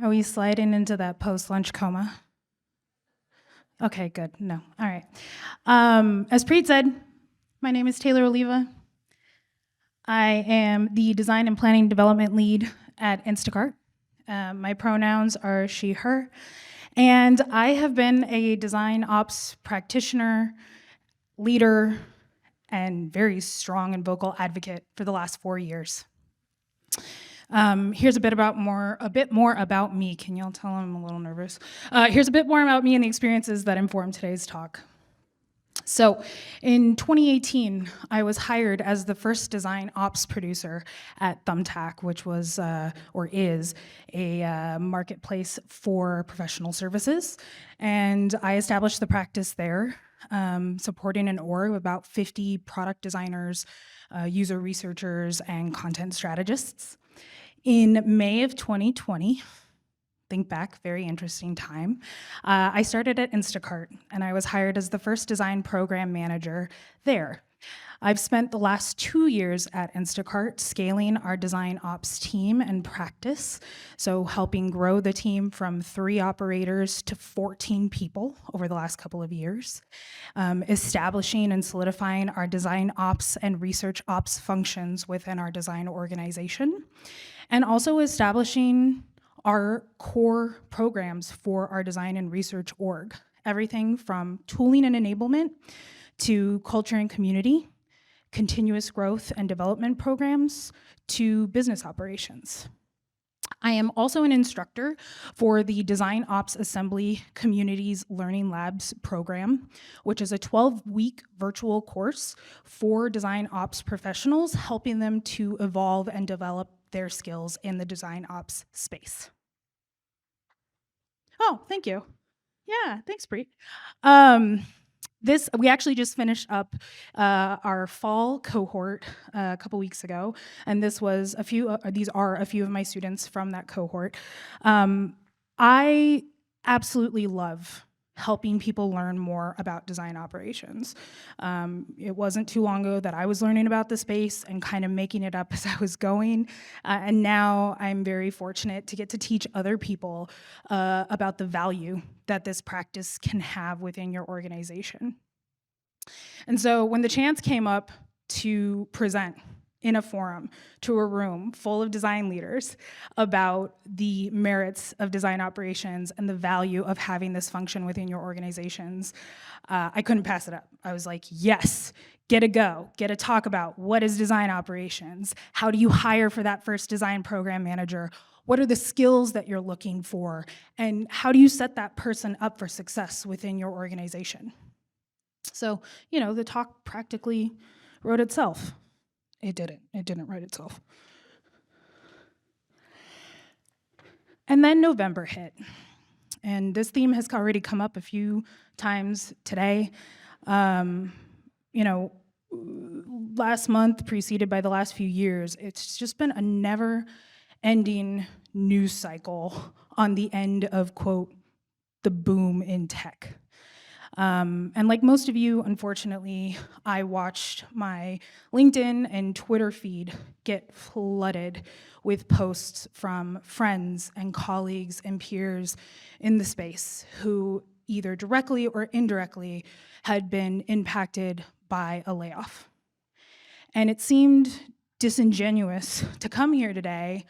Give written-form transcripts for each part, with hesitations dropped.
Are we sliding into that post-lunch coma? Okay, good. No. All right. As Preet said, my name is Taylor Oliva. I am the design and planning development lead at Instacart. My pronouns are she, her, and I have been a design ops practitioner, leader, and very strong and vocal advocate for the last 4 years. Here's a bit more about me. Can y'all tell I'm a little nervous? Here's a bit more about me and the experiences that inform today's talk. So in 2018, I was hired as the first design ops producer at Thumbtack, which was, or is, a marketplace for professional services. And I established the practice there, supporting an org of about 50 product designers, user researchers, and content strategists. In May of 2020, think back, very interesting time, I started at Instacart, and I was hired as the first design program manager there. I've spent the last 2 years at Instacart scaling our design ops team and practice, so helping grow the team from 3 operators to 14 people over the last couple of years, establishing and solidifying our design ops and research ops functions within our design organization, and also establishing our core programs for our design and research org. Everything from tooling and enablement to culture and community, continuous growth and development programs, to business operations. I am also an instructor for the Design Ops Assembly Communities Learning Labs program, which is a 12-week virtual course for design ops professionals, helping them to evolve and develop their skills in the design ops space. Oh, thank you. Yeah, thanks, Bree. We actually just finished up our fall cohort a couple weeks ago, and these are a few of my students from that cohort. I absolutely love helping people learn more about design operations. It wasn't too long ago that I was learning about the space and kind of making it up as I was going, and now I'm very fortunate to get to teach other people about the value that this practice can have within your organization. And so when the chance came up to present in a forum to a room full of design leaders about the merits of design operations and the value of having this function within your organizations, I couldn't pass it up. I was like, yes, get to talk about what is design operations, how do you hire for that first design program manager, what are the skills that you're looking for, and how do you set that person up for success within your organization? So, the talk practically wrote itself. It didn't write itself. And then November hit, and this theme has already come up a few times today. Last month, preceded by the last few years, it's just been a never-ending news cycle on the end of, quote, the boom in tech. And like most of you, unfortunately, I watched my LinkedIn and Twitter feed get flooded with posts from friends and colleagues and peers in the space who either directly or indirectly had been impacted by a layoff. And it seemed disingenuous to come here today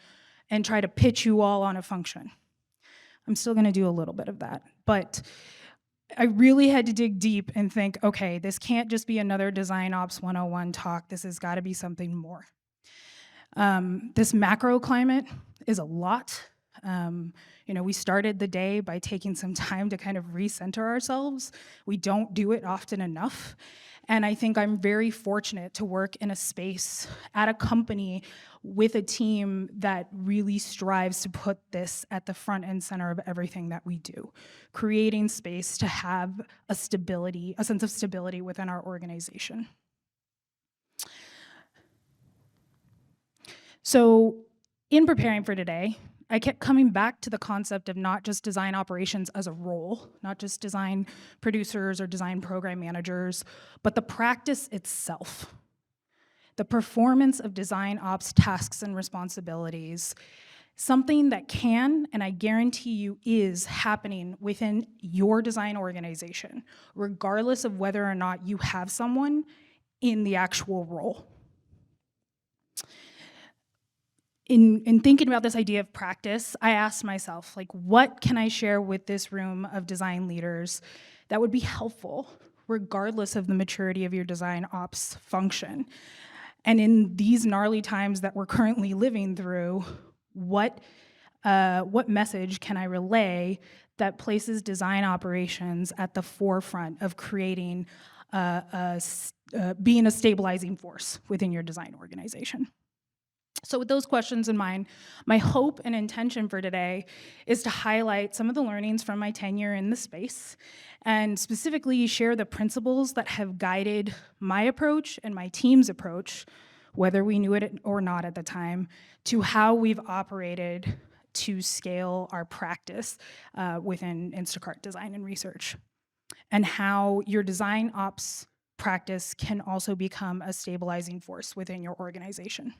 and try to pitch you all on a function. I'm still gonna do a little bit of that, but I really had to dig deep and think, okay, this can't just be another Design Ops 101 talk. This has got to be something more. This macro climate is a lot. We started the day by taking some time to kind of recenter ourselves. We don't do it often enough. And I think I'm very fortunate to work in a space at a company with a team that really strives to put this at the front and center of everything that we do, creating space to have a sense of stability within our organization. So in preparing for today, I kept coming back to the concept of not just design operations as a role, not just design producers or design program managers, but the practice itself. The performance of design ops tasks and responsibilities something that can, and I guarantee you is happening within your design organization, regardless of whether or not you have someone in the actual role. In thinking about this idea of practice, I asked myself, like, what can I share with this room of design leaders that would be helpful, regardless of the maturity of your design ops function? And in these gnarly times that we're currently living through, what message can I relay that places design operations at the forefront of creating, being a stabilizing force within your design organization? So with those questions in mind, my hope and intention for today is to highlight some of the learnings from my tenure in the space, and specifically share the principles that have guided my approach and my team's approach, whether we knew it or not at the time, to how we've operated to scale our practice within Instacart Design and Research, and how your design ops practice can also become a stabilizing force within your organization.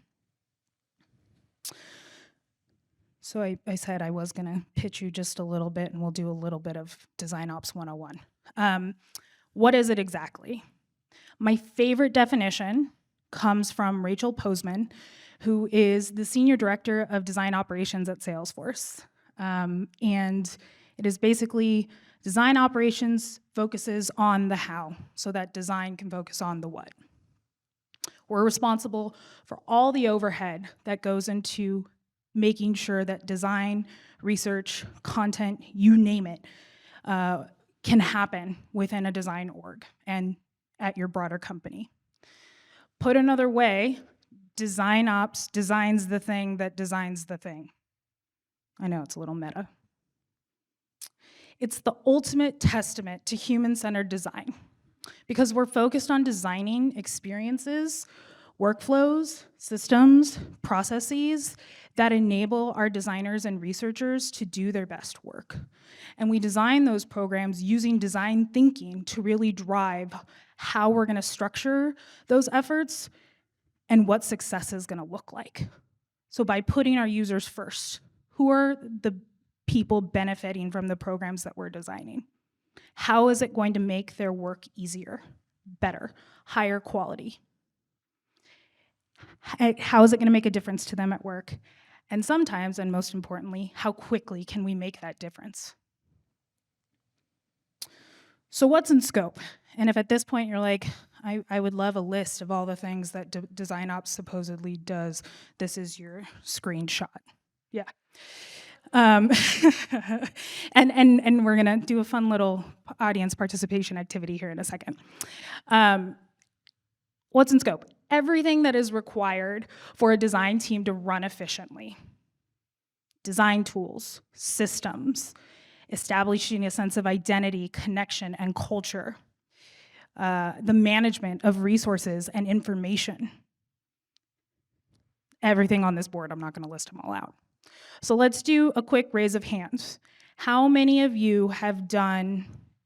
So I said I was going to pitch you just a little bit, and we'll do a little bit of DesignOps 101. What is it exactly? My favorite definition comes from Rachel Posman, who is the Senior Director of Design Operations at Salesforce. And it is basically design operations focuses on the how, so that design can focus on the what. We're responsible for all the overhead that goes into making sure that design, research, content, you name it, can happen within a design org and at your broader company. Put another way, design ops designs the thing that designs the thing. I know it's a little meta. It's the ultimate testament to human-centered design, because we're focused on designing experiences, workflows, systems, processes that enable our designers and researchers to do their best work. And we design those programs using design thinking to really drive how we're going to structure those efforts and what success is going to look like. So by putting our users first, who are the people benefiting from the programs that we're designing? How is it going to make their work easier, better, higher quality? How is it going to make a difference to them at work? And sometimes, and most importantly, how quickly can we make that difference? So what's in scope? And if at this point you're like, I would love a list of all the things that DesignOps supposedly does, this is your screenshot. Yeah. And we're gonna do a fun little audience participation activity here in a second. What's in scope? Everything that is required for a design team to run efficiently. Design tools, systems, establishing a sense of identity, connection, and culture. The management of resources and information. Everything on this board, I'm not gonna list them all out. So let's do a quick raise of hands. How many of you have done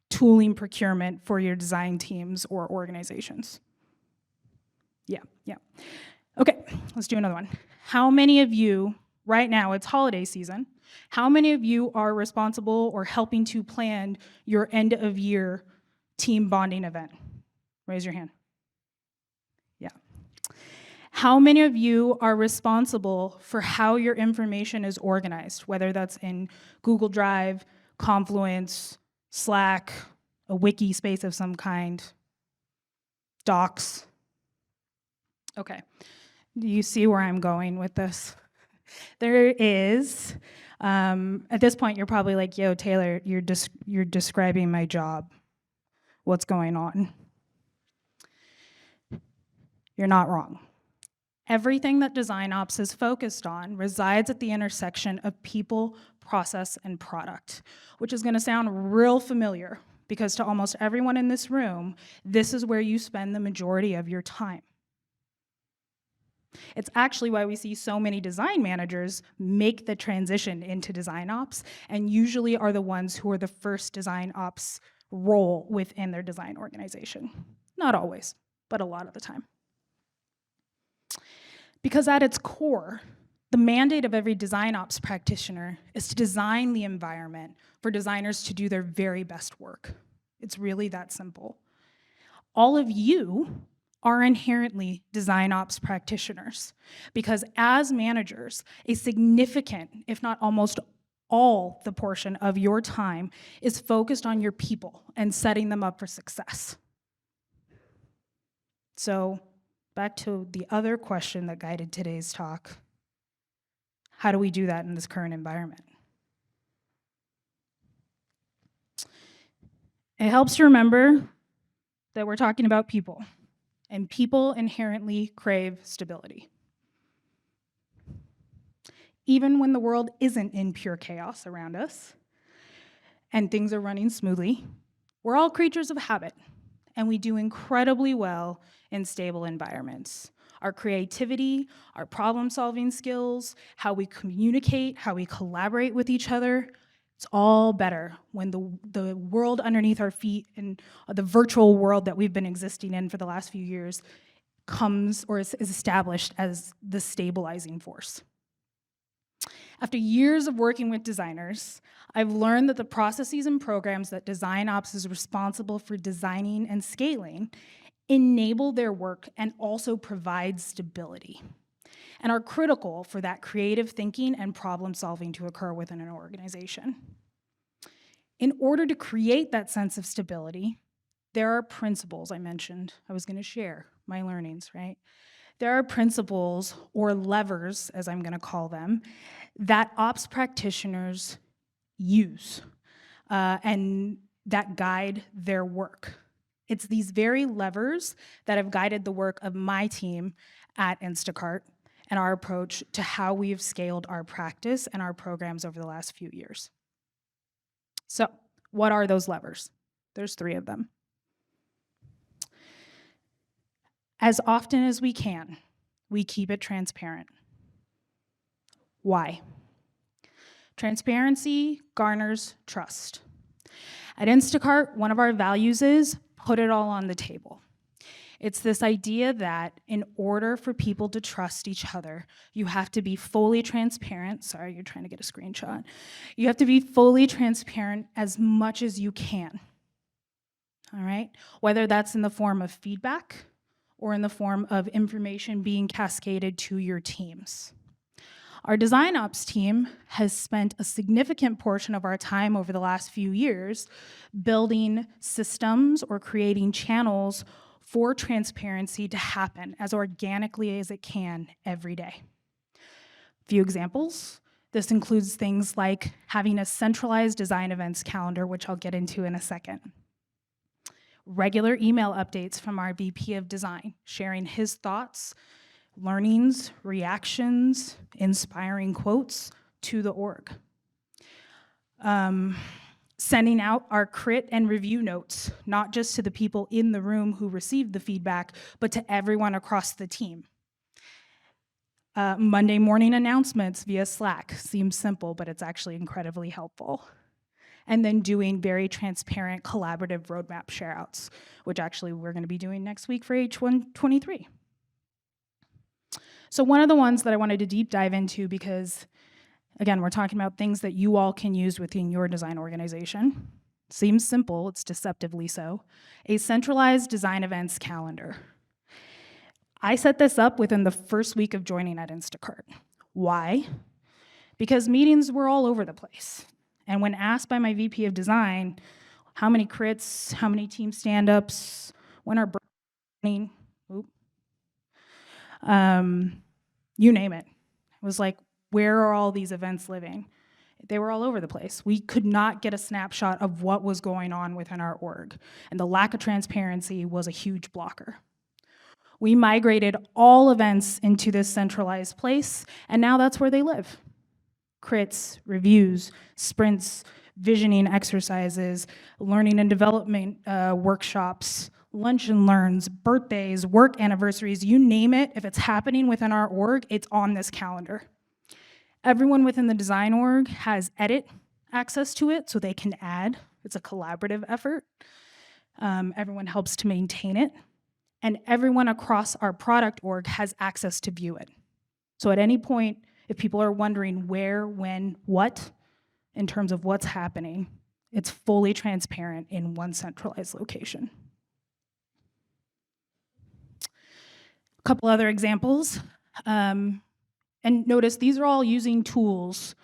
tooling procurement for your design teams or organizations? Yeah. Okay, let's do another one. How many of you, right now it's holiday season, how many of you are responsible or helping to plan your end of year team bonding event? Raise your hand. Yeah. How many of you are responsible for how your information is organized, whether that's in Google Drive, Confluence, Slack, a wiki space of some kind, Docs? Okay, do you see where I'm going with this? There is, at this point, you're probably like, yo, Taylor, you're describing my job. What's going on? You're not wrong. Everything that DesignOps is focused on resides at the intersection of people, process, and product, which is gonna sound real familiar, because to almost everyone in this room, this is where you spend the majority of your time. It's actually why we see so many design managers make the transition into DesignOps, and usually are the ones who are the first DesignOps role within their design organization. Not always, but a lot of the time. Because at its core, The mandate of every DesignOps practitioner is to design the environment for designers to do their very best work. It's really that simple. All of you are inherently DesignOps practitioners because as managers, a significant, if not almost all the portion of your time is focused on your people and setting them up for success. So back to the other question that guided today's talk. How do we do that in this current environment? It helps to remember that we're talking about people, and people inherently crave stability. Even when the world isn't in pure chaos around us and things are running smoothly, we're all creatures of habit, and we do incredibly well in stable environments. Our creativity, our problem-solving skills, how we communicate, how we collaborate with each other, it's all better when the world underneath our feet and the virtual world that we've been existing in for the last few years comes or is established as the stabilizing force. After years of working with designers, I've learned that the processes and programs that DesignOps is responsible for designing and scaling enable their work and also provide stability, and are critical for that creative thinking and problem solving to occur within an organization. In order to create that sense of stability, there are principles I mentioned. I was gonna share my learnings, right? There are principles or levers, as I'm gonna call them, that ops practitioners use and that guide their work. It's these very levers that have guided the work of my team at Instacart and our approach to how we've scaled our practice and our programs over the last few years. So, what are those levers? There's 3 of them. As often as we can, we keep it transparent. Why? Transparency garners trust. At Instacart, one of our values is put it all on the table. It's this idea that in order for people to trust each other, you have to be fully transparent. Sorry, you're trying to get a screenshot. You have to be fully transparent as much as you can. All right? Whether that's in the form of feedback or in the form of information being cascaded to your teams. Our DesignOps team has spent a significant portion of our time over the last few years building systems or creating channels for transparency to happen as organically as it can every day. A few examples. This includes things like having a centralized design events calendar, which I'll get into in a second. Regular email updates from our VP of Design, sharing his thoughts, learnings, reactions, inspiring quotes to the org. Sending out our crit and review notes, not just to the people in the room who received the feedback, but to everyone across the team. Monday morning announcements via Slack. Seems simple, but it's actually incredibly helpful. And then doing very transparent collaborative roadmap share-outs, which actually we're gonna be doing next week for H123. So one of the ones that I wanted to deep dive into, because again, we're talking about things that you all can use within your design organization. Seems simple, it's deceptively so. A centralized design events calendar. I set this up within the first week of joining at Instacart. Why? Because meetings were all over the place. And when asked by my VP of design, how many crits, how many team stand-ups, when are burning, you name it. It was like, where are all these events living? They were all over the place. We could not get a snapshot of what was going on within our org, and the lack of transparency was a huge blocker. We migrated all events into this centralized place, and now that's where they live. Crits, reviews, sprints, visioning exercises, learning and development workshops, lunch and learns, birthdays, work anniversaries, you name it, if it's happening within our org, it's on this calendar. Everyone within the design org has edit access to it, so they can add. It's a collaborative effort. Everyone helps to maintain it. And everyone across our product org has access to view it. So at any point, If people are wondering where, when, what, in terms of what's happening, it's fully transparent in one centralized location. A couple other examples. And notice these are all using tools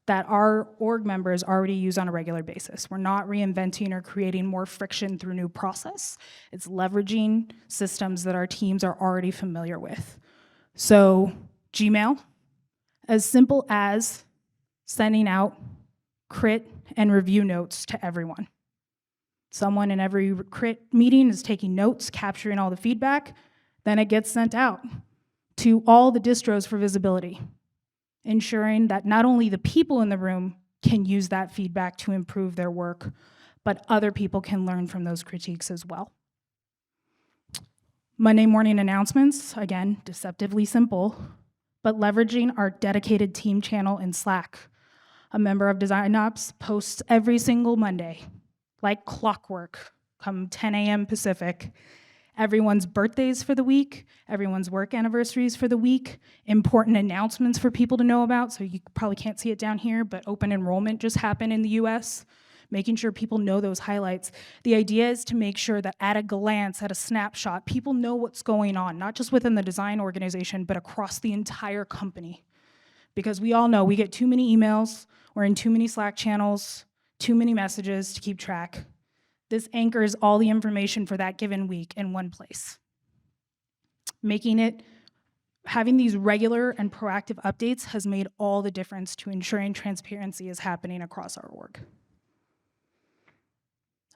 that our org members already use on a regular basis. We're not reinventing or creating more friction through new process. It's leveraging systems that our teams are already familiar with. So Gmail, as simple as sending out crit and review notes to everyone. Someone in every crit meeting is taking notes, capturing all the feedback, then it gets sent out to all the distros for visibility, ensuring that not only the people in the room can use that feedback to improve their work, but other people can learn from those critiques as well. Monday morning announcements, again, deceptively simple, but leveraging our dedicated team channel in Slack. A member of DesignOps posts every single Monday, like clockwork, come 10 a.m. Pacific. Everyone's birthdays for the week, everyone's work anniversaries for the week, important announcements for people to know about, so you probably can't see it down here, but open enrollment just happened in the US, making sure people know those highlights. The idea is to make sure that at a glance, at a snapshot, people know what's going on, not just within the design organization, but across the entire company. Because we all know we get too many emails, we're in too many Slack channels, too many messages to keep track. This anchors all the information for that given week in one place. Having these regular and proactive updates has made all the difference to ensuring transparency is happening across our org.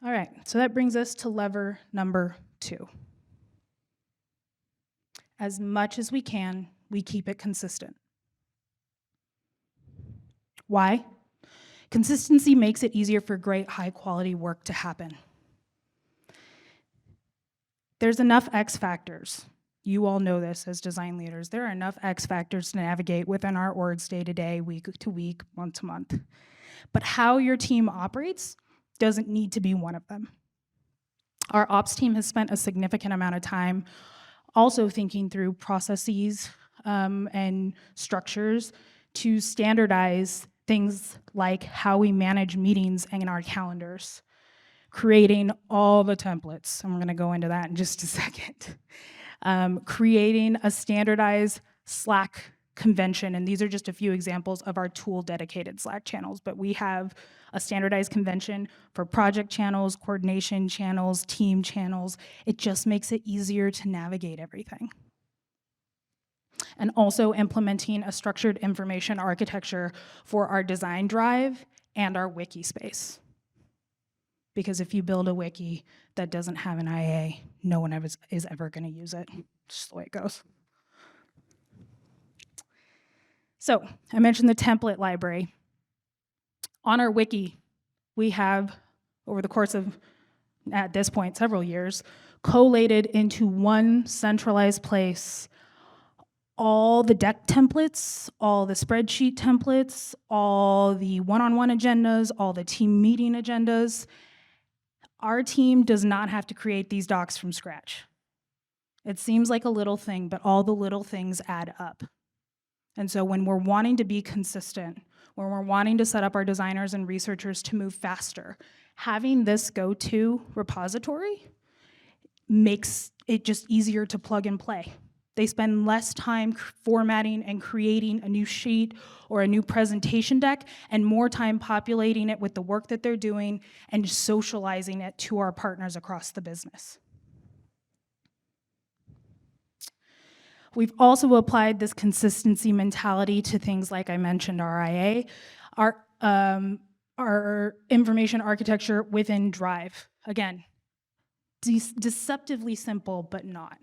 All right, so that brings us to lever number 2. As much as we can, we keep it consistent. Why? Consistency makes it easier for great, high-quality work to happen. There's enough X factors. You all know this as design leaders. There are enough X factors to navigate within our orgs day to day, week to week, month to month. But how your team operates doesn't need to be one of them. Our ops team has spent a significant amount of time also thinking through processes and structures to standardize things like how we manage meetings and our calendars, creating all the templates, and we're gonna go into that in just a second. Creating a standardized Slack convention, and these are just a few examples of our tool-dedicated Slack channels, but we have a standardized convention for project channels, coordination channels, team channels. It just makes it easier to navigate everything. And also implementing a structured information architecture for our design drive and our wiki space. Because if you build a wiki that doesn't have an IA, no one is ever gonna use it. It's just the way it goes. So I mentioned the template library. On our wiki, we have, over the course of, at this point, several years, collated into one centralized place all the deck templates, all the spreadsheet templates, all the one-on-one agendas, all the team meeting agendas. Our team does not have to create these docs from scratch. It seems like a little thing, but all the little things add up. And so when we're wanting to be consistent, when we're wanting to set up our designers and researchers to move faster, having this go-to repository makes it just easier to plug and play. They spend less time formatting and creating a new sheet or a new presentation deck and more time populating it with the work that they're doing and socializing it to our partners across the business. We've also applied this consistency mentality to things like I mentioned RIA, our information architecture within Drive. Again, deceptively simple, but not.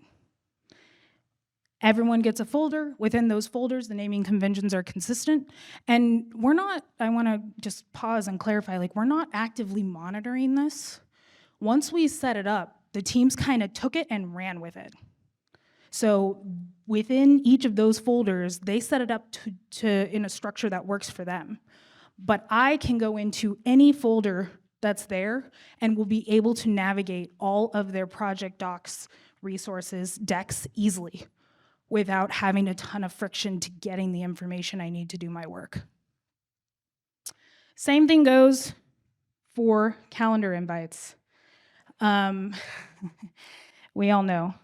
Everyone gets a folder. Within those folders, the naming conventions are consistent. And we're not, I wanna just pause and clarify, like we're not actively monitoring this. Once we set it up, the teams kind of took it and ran with it. So within each of those folders, they set it up in a structure that works for them. But I can go into any folder that's there and will be able to navigate all of their project docs, resources, decks easily. without having a ton of friction to getting the information I need to do my work. Same thing goes for calendar invites. We all know,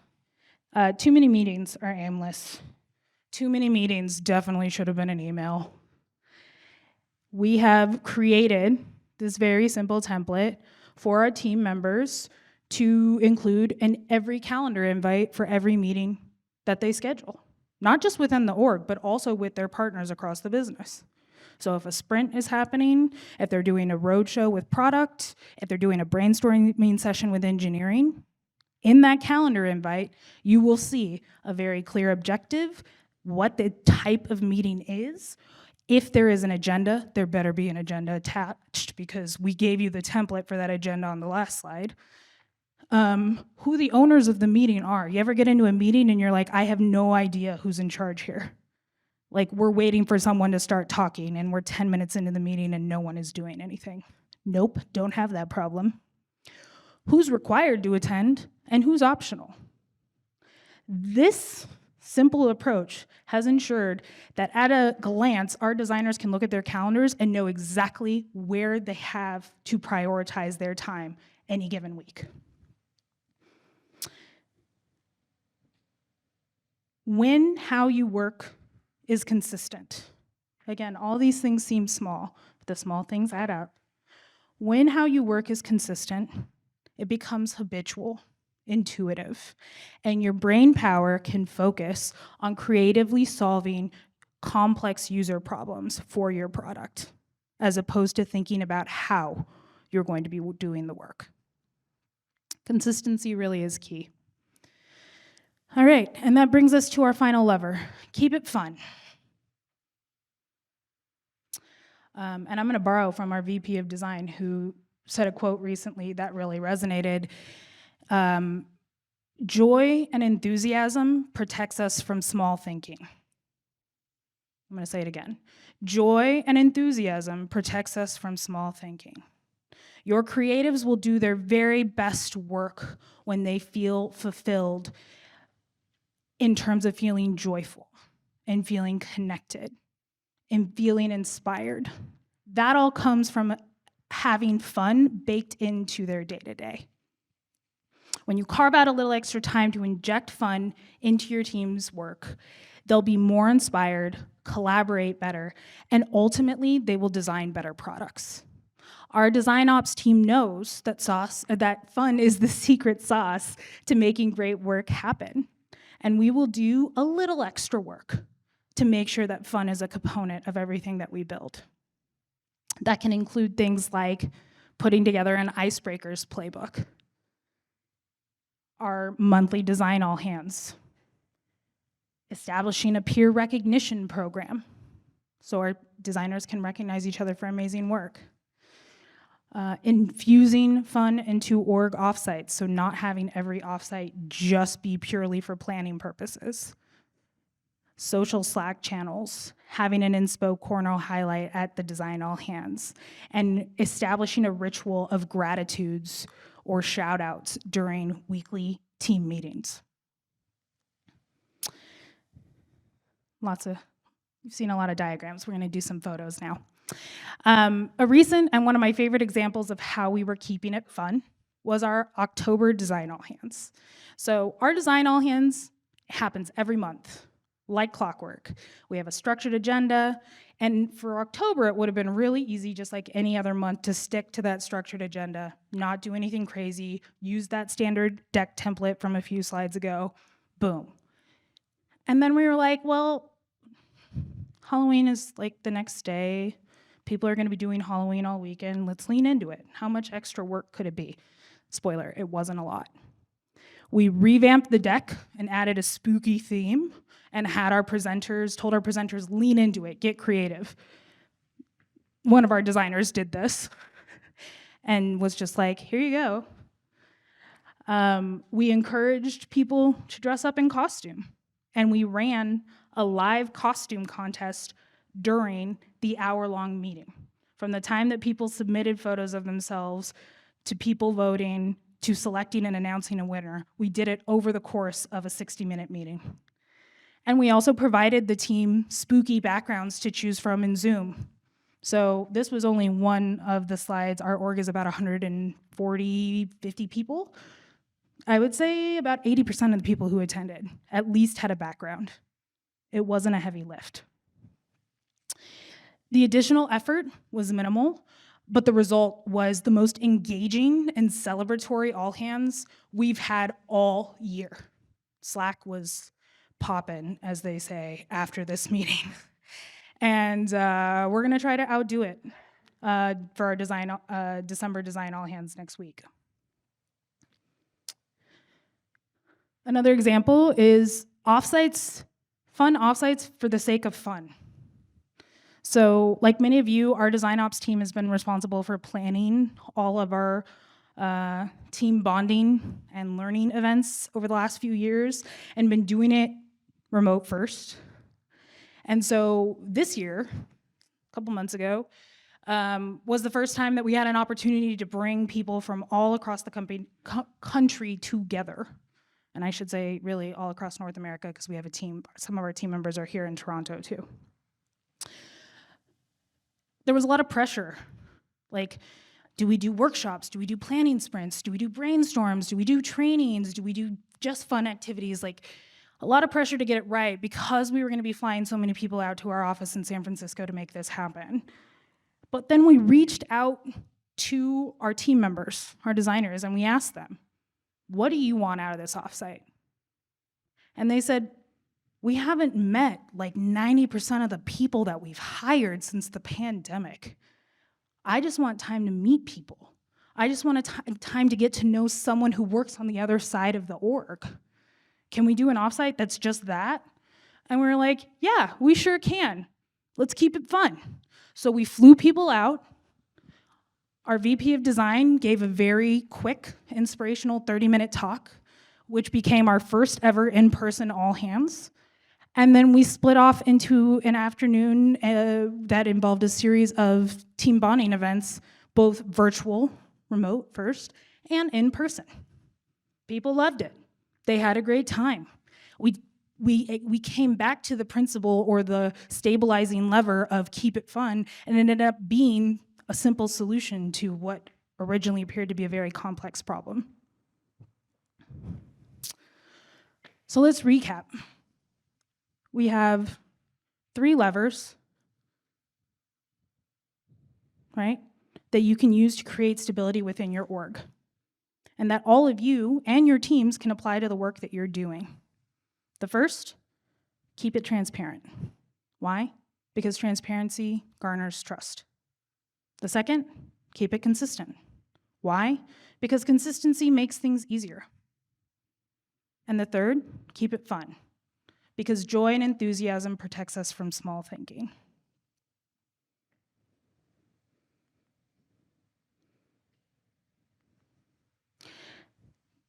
too many meetings are aimless. Too many meetings definitely should have been an email. We have created this very simple template for our team members to include in every calendar invite for every meeting that they schedule, not just within the org, but also with their partners across the business. So if a sprint is happening, if they're doing a roadshow with product, if they're doing a brainstorming session with engineering, in that calendar invite, you will see a very clear objective, what the type of meeting is. If there is an agenda, there better be an agenda attached because we gave you the template for that agenda on the last slide. Who the owners of the meeting are. You ever get into a meeting and you're like, I have no idea who's in charge here. Like we're waiting for someone to start talking and we're 10 minutes into the meeting and no one is doing anything. Nope, don't have that problem. Who's required to attend and who's optional. This simple approach has ensured that at a glance, our designers can look at their calendars and know exactly where they have to prioritize their time any given week. When how you work is consistent. Again, all these things seem small, but the small things add up. When how you work is consistent, it becomes habitual, intuitive, and your brain power can focus on creatively solving complex user problems for your product, as opposed to thinking about how you're going to be doing the work. Consistency really is key. All right, and that brings us to our final lever. Keep it fun. And I'm going to borrow from our VP of Design, who said a quote recently that really resonated. Joy and enthusiasm protects us from small thinking. I'm going to say it again. Joy and enthusiasm protects us from small thinking. Your creatives will do their very best work when they feel fulfilled in terms of feeling joyful and feeling connected and feeling inspired. That all comes from having fun baked into their day-to-day. When you carve out a little extra time to inject fun into your team's work, they'll be more inspired, collaborate better, and ultimately they will design better products. Our DesignOps team knows that fun is the secret sauce to making great work happen. And we will do a little extra work to make sure that fun is a component of everything that we build. That can include things like putting together an icebreakers playbook, our monthly design all hands, establishing a peer recognition program so our designers can recognize each other for amazing work, infusing fun into org offsites, so not having every offsite just be purely for planning purposes. Social Slack channels, having an inspo corner highlight at the design all hands, and establishing a ritual of gratitudes or shout outs during weekly team meetings. You've seen a lot of diagrams. We're gonna do some photos now. A recent and one of my favorite examples of how we were keeping it fun was our October Design All Hands. So our Design All Hands happens every month, like clockwork. We have a structured agenda, and for October, it would have been really easy, just like any other month, to stick to that structured agenda, not do anything crazy, use that standard deck template from a few slides ago, boom. And then we were like, well, Halloween is like the next day. People are gonna be doing Halloween all weekend. Let's lean into it. How much extra work could it be? Spoiler, it wasn't a lot. We revamped the deck and added a spooky theme and told our presenters, lean into it, get creative. One of our designers did this and was just like, here you go. We encouraged people to dress up in costume, and we ran a live costume contest during the hour-long meeting. From the time that people submitted photos of themselves to people voting to selecting and announcing a winner, we did it over the course of a 60-minute meeting. And we also provided the team spooky backgrounds to choose from in Zoom. So this was only one of the slides. Our org is about 140, 50 people. I would say about 80% of the people who attended at least had a background. It wasn't a heavy lift. The additional effort was minimal, but the result was the most engaging and celebratory all hands we've had all year. Slack was poppin', as they say, after this meeting. And we're gonna try to outdo it for our December Design All Hands next week. Another example is offsites, fun offsites for the sake of fun. So like many of you, our DesignOps team has been responsible for planning all of our team bonding and learning events over the last few years and been doing it remote first. And so this year, a couple months ago, was the first time that we had an opportunity to bring people from all across the country together. And I should say really all across North America, because we have a team, some of our team members are here in Toronto too. There was a lot of pressure. Like, do we do workshops? Do we do planning sprints? Do we do brainstorms? Do we do trainings? Do we do just fun activities? Like, a lot of pressure to get it right because we were gonna be flying so many people out to our office in San Francisco to make this happen. But then we reached out to our team members, our designers, and we asked them, what do you want out of this offsite? And they said, we haven't met like 90% of the people that we've hired since the pandemic. I just want time to meet people. I just want time to get to know someone who works on the other side of the org. Can we do an offsite that's just that? And we were like, yeah, we sure can. Let's keep it fun. So we flew people out. Our VP of design gave a very quick, inspirational 30-minute talk, which became our first ever in-person all hands. And then we split off into an afternoon that involved a series of team bonding events, both virtual, remote first, and in person. People loved it. They had a great time. We came back to the principle or the stabilizing lever of keep it fun, and it ended up being a simple solution to what originally appeared to be a very complex problem. So let's recap. We have 3 levers, right, that you can use to create stability within your org, and that all of you and your teams can apply to the work that you're doing. The first, keep it transparent. Why? Because transparency garners trust. The second, keep it consistent. Why? Because consistency makes things easier. And the third, keep it fun. Because joy and enthusiasm protects us from small thinking.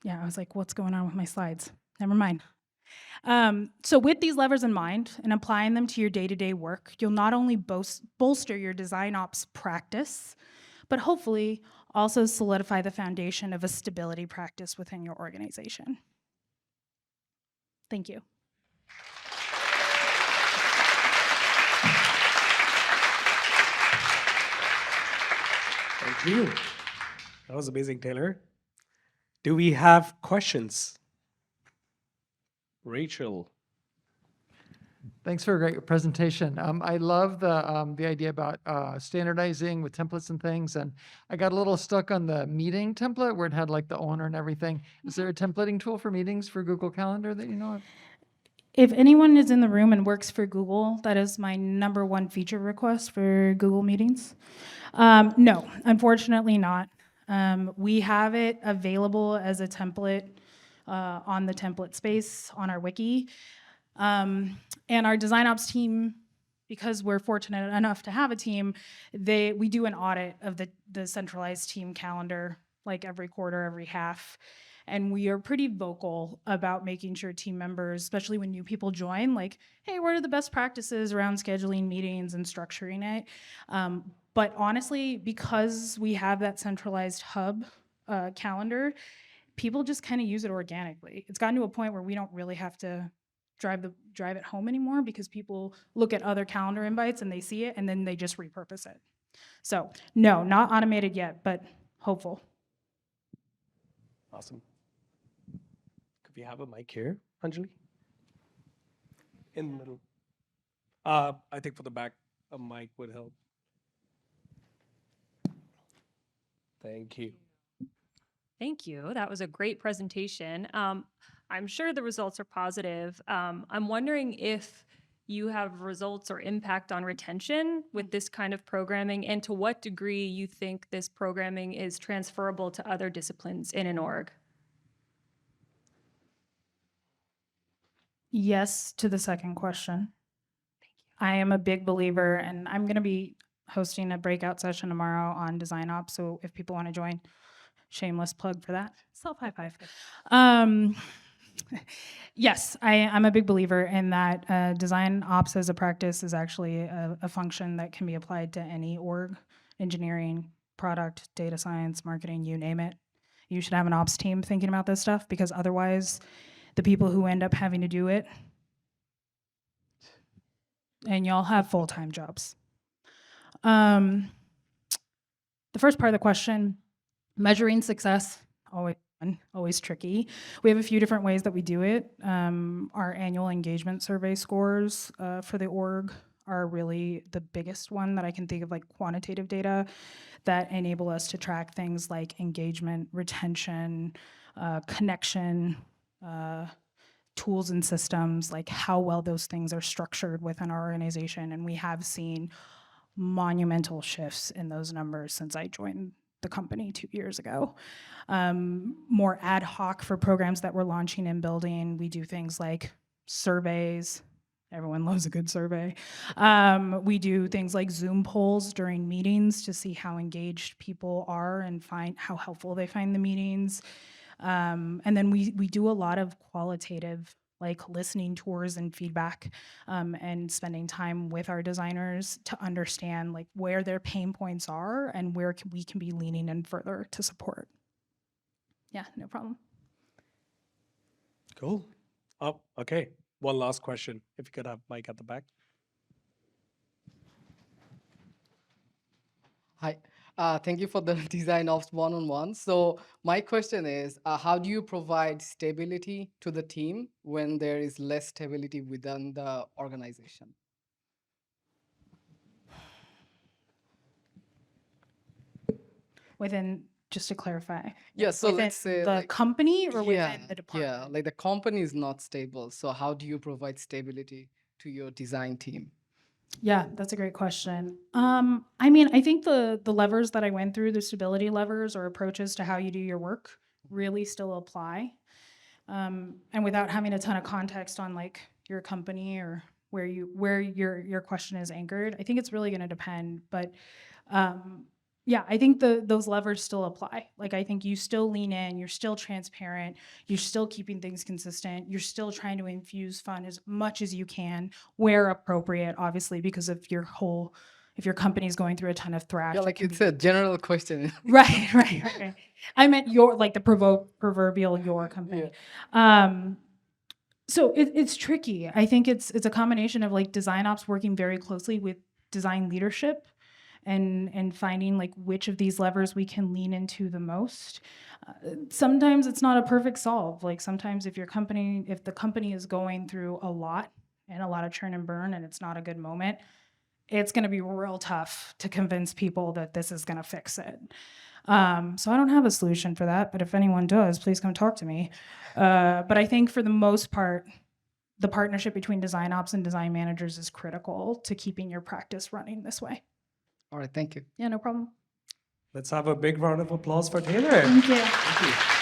Yeah, I was like, what's going on with my slides? Never mind. So with these levers in mind and applying them to your day-to-day work, you'll not only bolster your DesignOps practice, but hopefully also solidify the foundation of a stability practice within your organization. Thank you. Thank you. That was amazing, Taylor. Do we have questions? Rachel. Thanks for a great presentation. I love the idea about standardizing with templates and things. And I got a little stuck on the meeting template where it had like the owner and everything. Is there a templating tool for meetings for Google Calendar that you know of? If anyone is in the room and works for Google, that is my #1 feature request for Google Meetings. No, unfortunately not. We have it available as a template on the template space on our wiki. And our DesignOps team, because we're fortunate enough to have a team, we do an audit of the centralized team calendar, like every quarter, every half. And we are pretty vocal about making sure team members, especially when new people join, like, hey, what are the best practices around scheduling meetings and structuring it? But honestly, because we have that centralized hub calendar, people just kind of use it organically. It's gotten to a point where we don't really have to drive it home anymore because people look at other calendar invites and they see it and then they just repurpose it. So no, not automated yet, but hopeful. Awesome. Could we have a mic here, Anjali? In the middle. I think for the back, a mic would help. Thank you. Thank you. That was a great presentation. I'm sure the results are positive. I'm wondering if you have results or impact on retention with this kind of programming, and to what degree you think this programming is transferable to other disciplines in an org. Yes to the second question. I am a big believer, and I'm going to be hosting a breakout session tomorrow on DesignOps, so if people want to join, shameless plug for that. Self high five. Yes, I'm a big believer in that DesignOps as a practice is actually a function that can be applied to any org, engineering, product, data science, marketing, you name it. You should have an ops team thinking about this stuff, because otherwise the people who end up having to do it, and y'all have full-time jobs. The first part of the question, measuring success, always fun, always tricky. We have a few different ways that we do it. Our annual engagement survey scores for the org are really the biggest one that I can think of, like quantitative data that enable us to track things like engagement, retention, connection, tools and systems, like how well those things are structured within our organization. And we have seen monumental shifts in those numbers since I joined the company 2 years ago. More ad hoc for programs that we're launching and building. We do things like surveys. Everyone loves a good survey. We do things like Zoom polls during meetings to see how engaged people are and find how helpful they find the meetings. And then we do a lot of qualitative, like listening tours and feedback, and spending time with our designers to understand like where their pain points are and where we can be leaning in further to support. Yeah, no problem. Cool. Oh, okay. One last question. If you could have Mike at the back. Hi, thank you for the DesignOps one-on-one. So my question is, how do you provide stability to the team when there is less stability within the organization? Within, just to clarify, Yeah, so within let's say the like, company or yeah, within the department? yeah, like the company is not stable. So how do you provide stability to your design team? Yeah, that's a great question. I mean, I think the levers that I went through, the stability levers or approaches to how you do your work, really still apply. And without having a ton of context on like your company or where your question is anchored, I think it's really going to depend. But yeah, I think those levers still apply. Like, I think you still lean in, you're still transparent, you're still keeping things consistent, you're still trying to infuse fun as much as you can where appropriate, obviously, because if your company's going through a ton of thrash. Yeah, it like can it's be- a general question. Right. I meant like the proverbial your company. So it's tricky. I think it's a combination of like design ops working very closely with design leadership and finding like which of these levers we can lean into the most. Sometimes it's not a perfect solve. Like sometimes if the company is going through a lot and a lot of churn and burn and it's not a good moment, it's going to be real tough to convince people that this is going to fix it. So I don't have a solution for that, but if anyone does, please come talk to me. But I think for the most part, the partnership between design ops and design managers is critical to keeping your practice running this way. All right, thank you. Yeah, no problem. Let's have a big round of applause for Taylor. Thank you. Thank you.